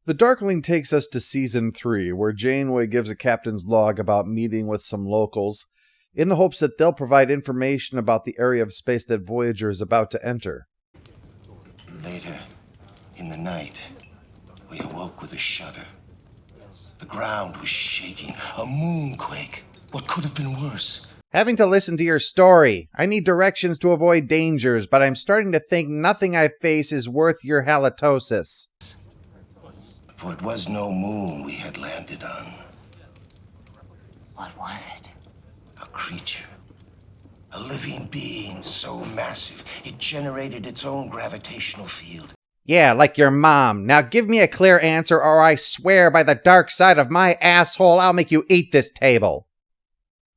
The Darkling takes us to Season 3, where Janeway gives a captain's log about meeting with some locals, in the hopes that they'll provide information about the area of space that Voyager is about to enter. Later, in the night, we awoke with a shudder. The ground was shaking, a moonquake. What could have been worse? Having to listen to your story. I need directions to avoid dangers, but I'm starting to think nothing I face is worth your halitosis. For it was no moon we had landed on. What was it? A creature. A living being so massive, it generated its own gravitational field. Yeah, like your mom. Now give me a clear answer, or I swear by the dark side of my asshole, I'll make you eat this table.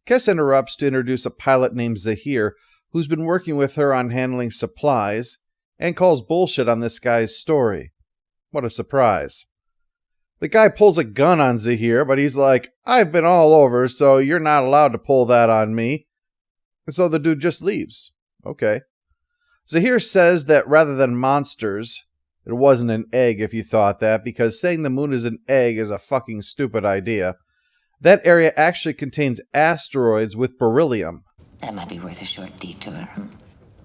Kes interrupts to introduce a pilot named Zahir, who's been working with her on handling supplies, and calls bullshit on this guy's story. What a surprise. The guy pulls a gun on Zahir, but he's like, I've been all over, so you're not allowed to pull that on me. And so the dude just leaves. Okay. Zahir says that rather than monsters, it wasn't an egg if you thought that, because saying the moon is an egg is a fucking stupid idea. That area actually contains asteroids with beryllium. That might be worth a short detour.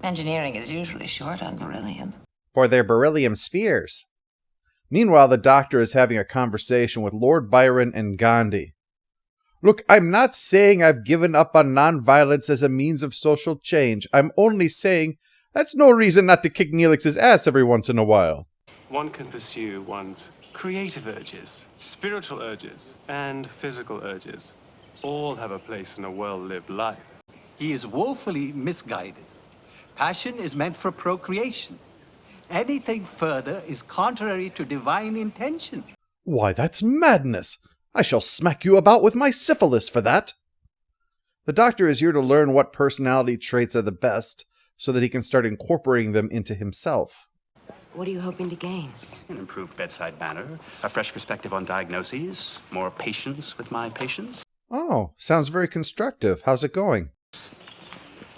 Engineering is usually short on beryllium. For their beryllium spheres. Meanwhile, the Doctor is having a conversation with Lord Byron and Gandhi. Look, I'm not saying I've given up on nonviolence as a means of social change. I'm only saying that's no reason not to kick Neelix's ass every once in a while. One can pursue one's creative urges, spiritual urges, and physical urges. All have a place in a well-lived life. He is woefully misguided. Passion is meant for procreation. Anything further is contrary to divine intention. Why, that's madness. I shall smack you about with my syphilis for that. The Doctor is here to learn what personality traits are the best, so that he can start incorporating them into himself. What are you hoping to gain? An improved bedside manner, a fresh perspective on diagnoses, more patience with my patients. Oh, sounds very constructive. How's it going?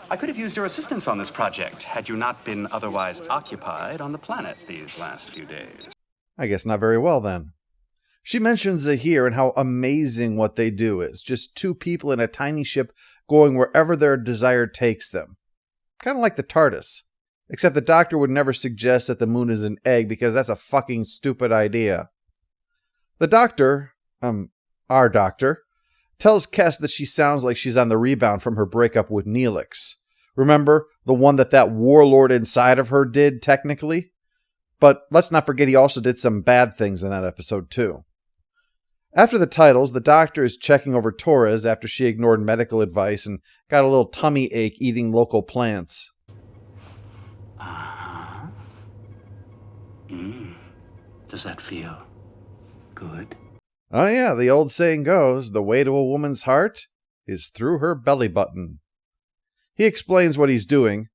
I could have used your assistance on this project had you not been otherwise occupied on the planet these last few days. I guess not very well, then. She mentions Zahir and how amazing what they do is. Just two people in a tiny ship going wherever their desire takes them. Kind of like the TARDIS. Except the Doctor would never suggest that the moon is an egg because that's a fucking stupid idea. The Doctor, our Doctor, tells Kes that she sounds like she's on the rebound from her breakup with Neelix. Remember, the one that warlord inside of her did, technically? But let's not forget he also did some bad things in that episode, too. After the titles, the Doctor is checking over Torres after she ignored medical advice and got a little tummy ache eating local plants. Uh-huh. Does that feel good? Oh yeah, the old saying goes, the way to a woman's heart is through her belly button. He explains what he's doing.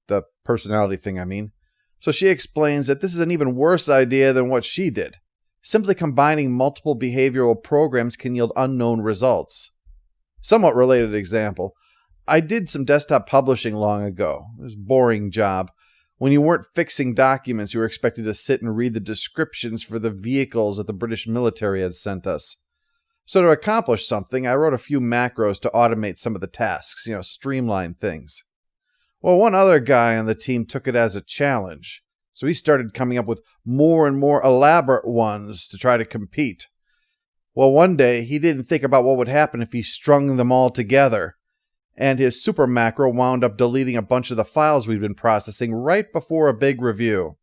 The personality thing, I mean. So she explains that this is an even worse idea than what she did. Simply combining multiple behavioral programs can yield unknown results. Somewhat related example. I did some desktop publishing long ago. It was a boring job. When you weren't fixing documents, you were expected to sit and read the descriptions for the vehicles that the British military had sent us. So to accomplish something, I wrote a few macros to automate some of the tasks, streamline things. Well, one other guy on the team took it as a challenge, so he started coming up with more and more elaborate ones to try to compete. Well, one day, he didn't think about what would happen if he strung them all together, and his super macro wound up deleting a bunch of the files we'd been processing right before a big review.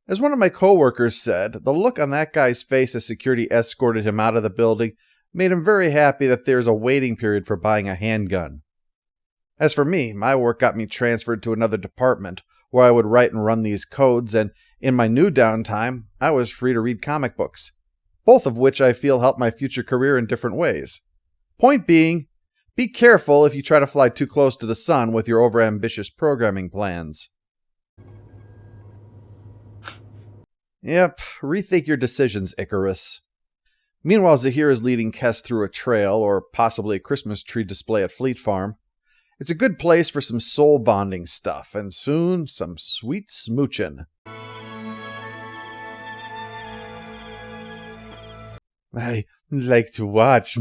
As one of my coworkers said, the look on that guy's face as security escorted him out of the building made him very happy that there's a waiting period for buying a handgun. As for me, my work got me transferred to another department, where I would write and run these codes, and in my new downtime, I was free to read comic books, both of which I feel help my future career in different ways. Point being, be careful if you try to fly too close to the sun with your overambitious programming plans. Yep, rethink your decisions, Icarus. Meanwhile, Zahir is leading Kes through a trail, or possibly a Christmas tree display at Fleet Farm. It's a good place for some soul-bonding stuff, and soon, some sweet smoochin'. I like to watch.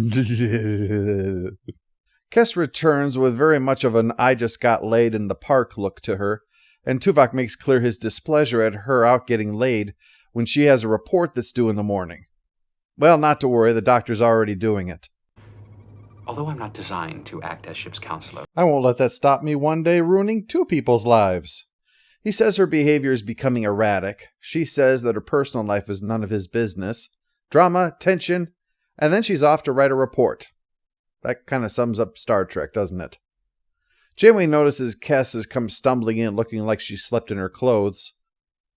Kess returns with very much of an I just got laid in the park look to her, and Tuvok makes clear his displeasure at her out getting laid when she has a report that's due in the morning. Well, not to worry, the doctor's already doing it. Although I'm not designed to act as ship's counselor, I won't let that stop me one day ruining two people's lives. He says her behavior is becoming erratic. She says that her personal life is none of his business. Drama, tension, and then she's off to write a report. That kind of sums up Star Trek, doesn't it? Janeway notices Kess has come stumbling in looking like she slept in her clothes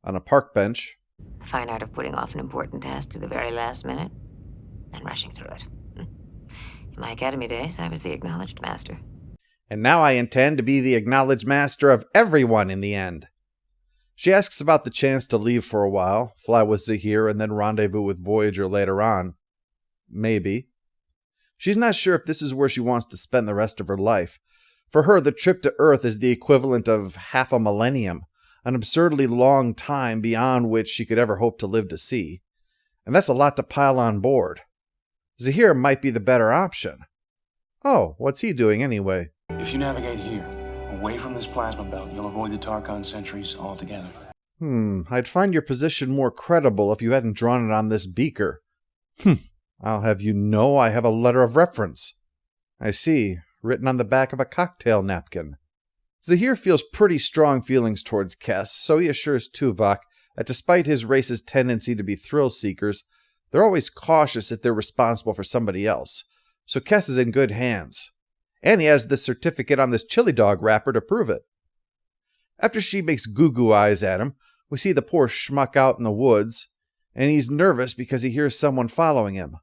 on a park bench. The fine art of putting off an important task to the very last minute and rushing through it. In my academy days, I was the acknowledged master. And now I intend to be the acknowledged master of everyone in the end. She asks about the chance to leave for a while, fly with Zahir, and then rendezvous with Voyager later on. Maybe. She's not sure if this is where she wants to spend the rest of her life. For her, the trip to Earth is the equivalent of half a millennium, an absurdly long time beyond which she could ever hope to live to see. And that's a lot to pile on board. Zahir might be the better option. Oh, what's he doing anyway? If you navigate here, away from this plasma belt, you'll avoid the Tarkon sentries altogether. I'd find your position more credible if you hadn't drawn it on this beaker. I'll have you know I have a letter of reference. I see, written on the back of a cocktail napkin. Zahir feels pretty strong feelings towards Kess, so he assures Tuvok that despite his race's tendency to be thrill-seekers, they're always cautious if they're responsible for somebody else, so Kess is in good hands. And he has the certificate on this chili dog wrapper to prove it. After she makes goo-goo eyes at him, we see the poor schmuck out in the woods, and he's nervous because he hears someone following him.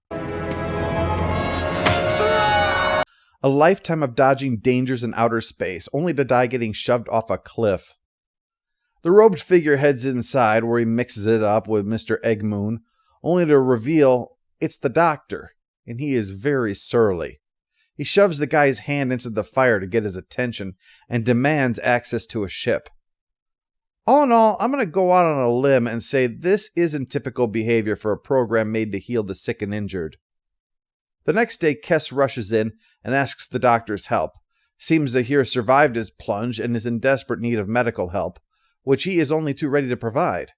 A lifetime of dodging dangers in outer space, only to die getting shoved off a cliff. The robed figure heads inside, where he mixes it up with Mr. Eggmoon, only to reveal it's the doctor, and he is very surly. He shoves the guy's hand into the fire to get his attention and demands access to a ship. All in all, I'm going to go out on a limb and say this isn't typical behavior for a program made to heal the sick and injured. The next day, Kess rushes in and asks the doctor's help. Seems Zahir survived his plunge and is in desperate need of medical help, which he is only too ready to provide.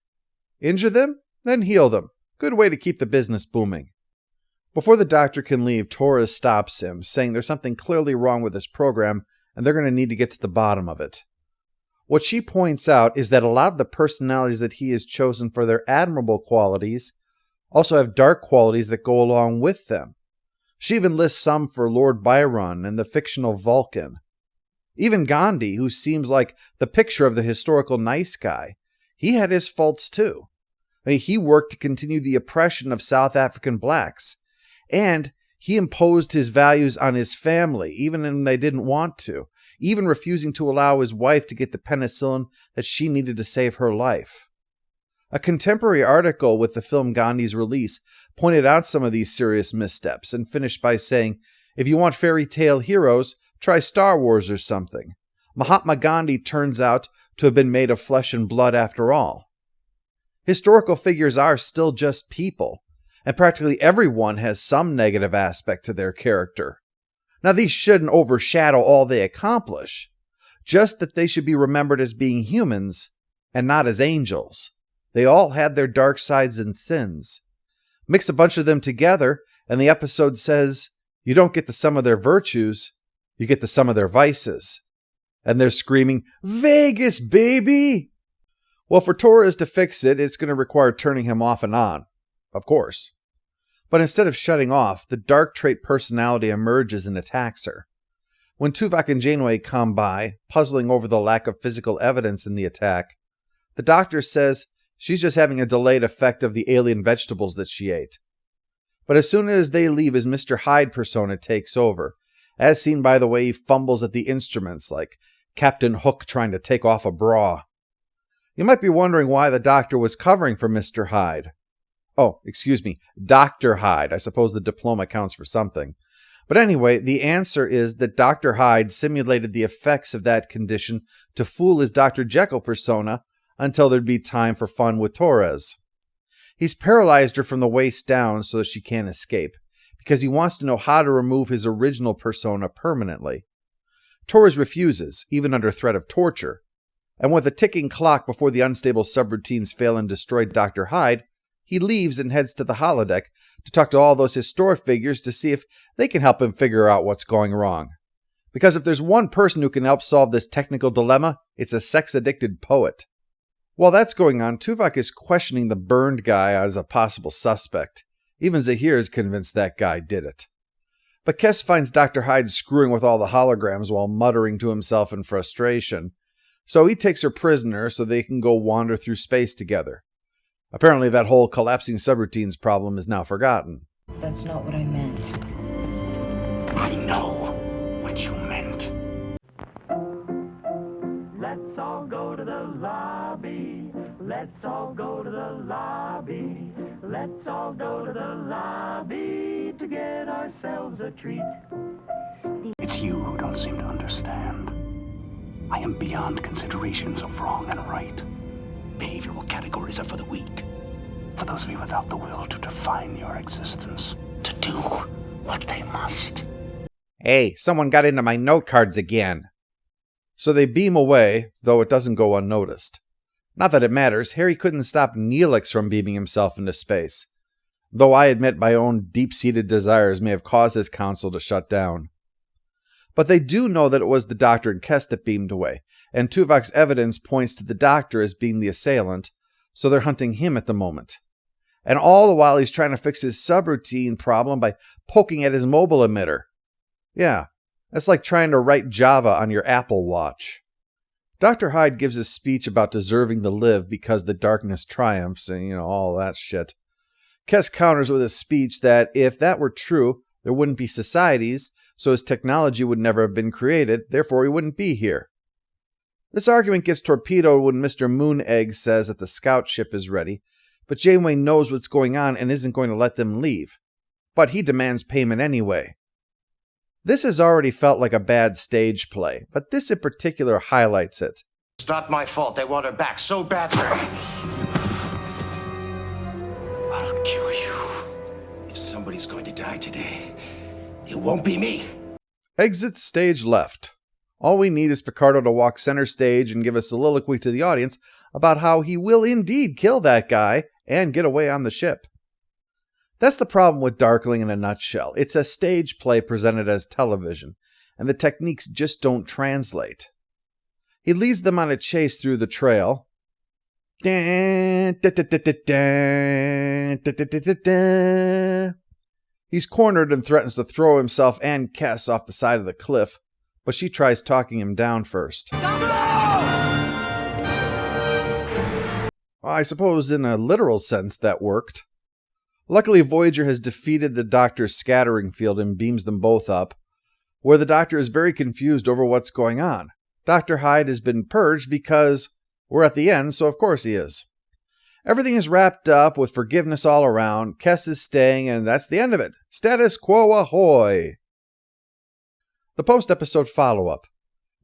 Injure them? Then heal them. Good way to keep the business booming. Before the doctor can leave, Torres stops him, saying there's something clearly wrong with this program and they're going to need to get to the bottom of it. What she points out is that a lot of the personalities that he has chosen for their admirable qualities also have dark qualities that go along with them. She even lists some for Lord Byron and the fictional Vulcan. Even Gandhi, who seems like the picture of the historical nice guy, he had his faults too. He worked to continue the oppression of South African blacks, and he imposed his values on his family, even when they didn't want to, even refusing to allow his wife to get the penicillin that she needed to save her life. A contemporary article with the film Gandhi's release pointed out some of these serious missteps and finished by saying, if you want fairy tale heroes, try Star Wars or something. Mahatma Gandhi turns out to have been made of flesh and blood after all. Historical figures are still just people, and practically everyone has some negative aspect to their character. Now, these shouldn't overshadow all they accomplish, just that they should be remembered as being humans and not as angels. They all had their dark sides and sins. Mix a bunch of them together, and the episode says, you don't get the sum of their virtues, you get the sum of their vices. And they're screaming, Vegas, baby! Well, for Torres to fix it, it's going to require turning him off and on. Of course. But instead of shutting off, the dark trait personality emerges and attacks her. When Tuvok and Janeway come by, puzzling over the lack of physical evidence in the attack, the doctor says she's just having a delayed effect of the alien vegetables that she ate. But as soon as they leave, his Mr. Hyde persona takes over, as seen by the way he fumbles at the instruments like Captain Hook trying to take off a bra. You might be wondering why the doctor was covering for Mr. Hyde. Oh, excuse me, Dr. Hyde. I suppose the diploma counts for something. But anyway, the answer is that Dr. Hyde simulated the effects of that condition to fool his Dr. Jekyll persona until there'd be time for fun with Torres. He's paralyzed her from the waist down so that she can't escape, because he wants to know how to remove his original persona permanently. Torres refuses, even under threat of torture, and with a ticking clock before the unstable subroutines fail and destroy Dr. Hyde, he leaves and heads to the holodeck to talk to all those historic figures to see if they can help him figure out what's going wrong. Because if there's one person who can help solve this technical dilemma, it's a sex-addicted poet. While that's going on, Tuvok is questioning the burned guy as a possible suspect. Even Zahir is convinced that guy did it. But Kes finds Dr. Hyde screwing with all the holograms while muttering to himself in frustration. So he takes her prisoner so they can go wander through space together. Apparently that whole collapsing subroutines problem is now forgotten. That's not what I meant. I know what you meant. Let's all go to the lobby. Let's all go to the lobby. Let's all go to the lobby to get ourselves a treat. It's you who don't seem to understand. I am beyond considerations of wrong and right. Behavioral categories are for the weak. For those of you without the will to define your existence. To do what they must. Hey, someone got into my note cards again. So they beam away, though it doesn't go unnoticed. Not that it matters, Harry couldn't stop Neelix from beaming himself into space. Though I admit my own deep-seated desires may have caused his council to shut down. But they do know that it was the Doctor and Kes that beamed away, and Tuvok's evidence points to the Doctor as being the assailant, so they're hunting him at the moment. And all the while he's trying to fix his subroutine problem by poking at his mobile emitter. Yeah, that's like trying to write Java on your Apple Watch. Dr. Hyde gives a speech about deserving to live because the darkness triumphs and, all that shit. Kes counters with a speech that if that were true, there wouldn't be societies, so his technology would never have been created, therefore he wouldn't be here. This argument gets torpedoed when Mr. Moonegg says that the scout ship is ready, but Janeway knows what's going on and isn't going to let them leave. But he demands payment anyway. This has already felt like a bad stage play, but this in particular highlights it. It's not my fault they want her back so badly. I'll cure you. If somebody's going to die today, it won't be me. Exit stage left. All we need is Picardo to walk center stage and give a soliloquy to the audience about how he will indeed kill that guy and get away on the ship. That's the problem with Darkling in a nutshell. It's a stage play presented as television, and the techniques just don't translate. He leads them on a chase through the trail. He's cornered and threatens to throw himself and Kes off the side of the cliff, but she tries talking him down first. I suppose in a literal sense that worked. Luckily, Voyager has defeated the Doctor's scattering field and beams them both up, where the Doctor is very confused over what's going on. Dr. Hyde has been purged because we're at the end, so of course he is. Everything is wrapped up with forgiveness all around. Kes is staying, and that's the end of it. Status quo ahoy! The post-episode follow-up.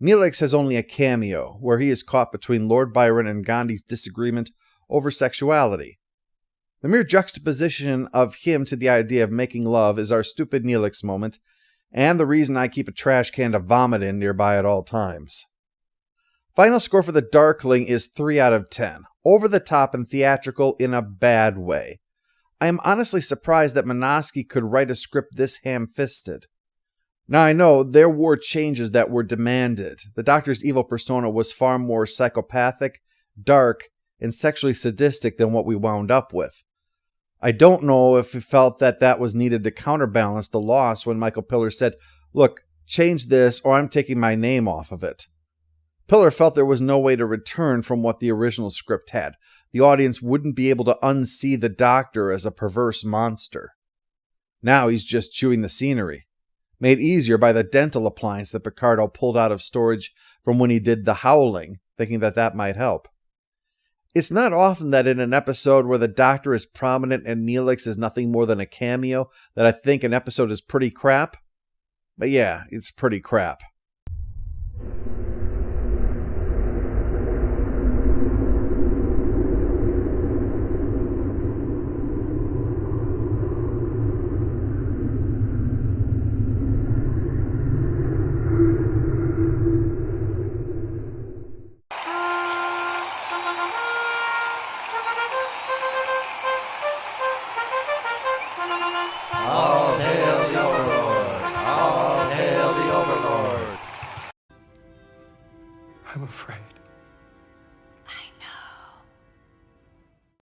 Neelix has only a cameo, where he is caught between Lord Byron and Gandhi's disagreement over sexuality. The mere juxtaposition of him to the idea of making love is our stupid Neelix moment, and the reason I keep a trash can to vomit in nearby at all times. Final score for the Darkling is 3 out of 10. Over the top and theatrical in a bad way. I am honestly surprised that Minosky could write a script this ham-fisted. Now I know there were changes that were demanded. The Doctor's evil persona was far more psychopathic, dark, and sexually sadistic than what we wound up with. I don't know if he felt that that was needed to counterbalance the loss when Michael Piller said, "Look, change this or I'm taking my name off of it." Piller felt there was no way to return from what the original script had. The audience wouldn't be able to unsee the Doctor as a perverse monster. Now he's just chewing the scenery, made easier by the dental appliance that Picardo pulled out of storage from when he did The Howling, thinking that that might help. It's not often that in an episode where the Doctor is prominent and Neelix is nothing more than a cameo that I think an episode is pretty crap. But yeah, it's pretty crap.